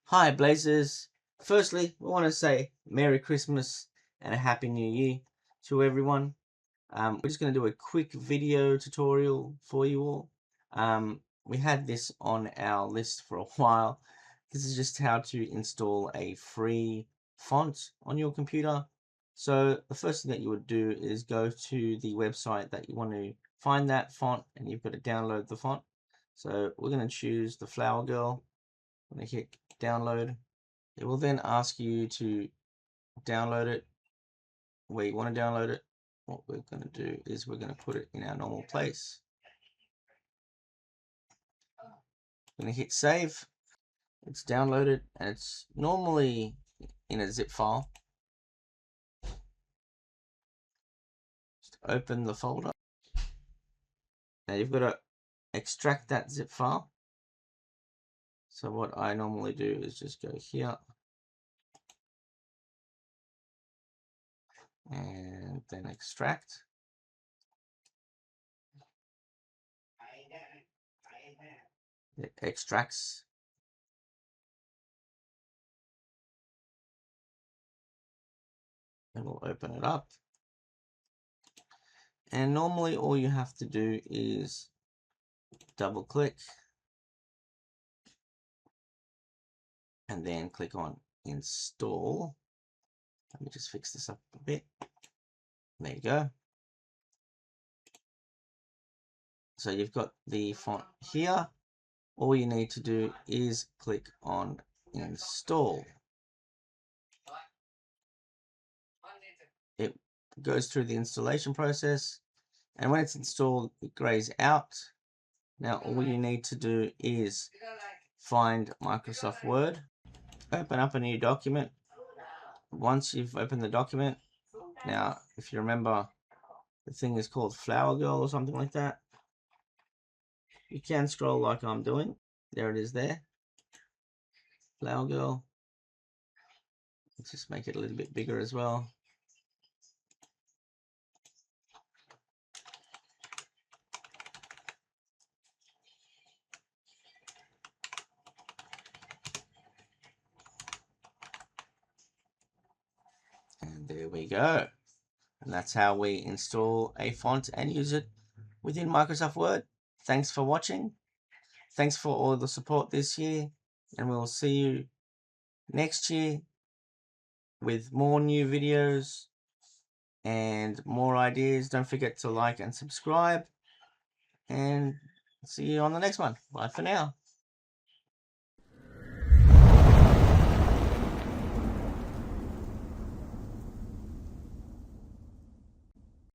Hi Blazers, firstly we want to say Merry Christmas and a Happy New Year to everyone. We're just going to do a quick video tutorial for you all. We had this on our list for a while. This is just how to install a free font on your computer. So the first thing that you would do is go to the website that you want to find that font, and you've got to download the font. So we're going to choose the Flower Girl. I'm going to hit download. It will then ask you to download it where you want to download it. What we're going to do is we're going to put it in our normal place. I'm going to hit save. It's downloaded and it's normally in a zip file. Just open the folder. Now you've got to extract that zip file. So what I normally do is just go here and then extract. It extracts. And we'll open it up. And normally all you have to do is double click and then click on install. Let me just fix this up a bit. There you go. So you've got the font here. All you need to do is click on install. It goes through the installation process, and when it's installed, it grays out. Now all you need to do is find Microsoft Word, open up a new document. Once you've opened the document, now if you remember, the thing is called Flower Girl or something like that. You can scroll like I'm doing. There it is there. Flower Girl. Let's just make it a little bit bigger as well. And there we go. And that's how we install a font and use it within Microsoft Word. Thanks for watching. Thanks for all the support this year. And we'll see you next year with more new videos and more ideas. Don't forget to like and subscribe. And see you on the next one. Bye for now.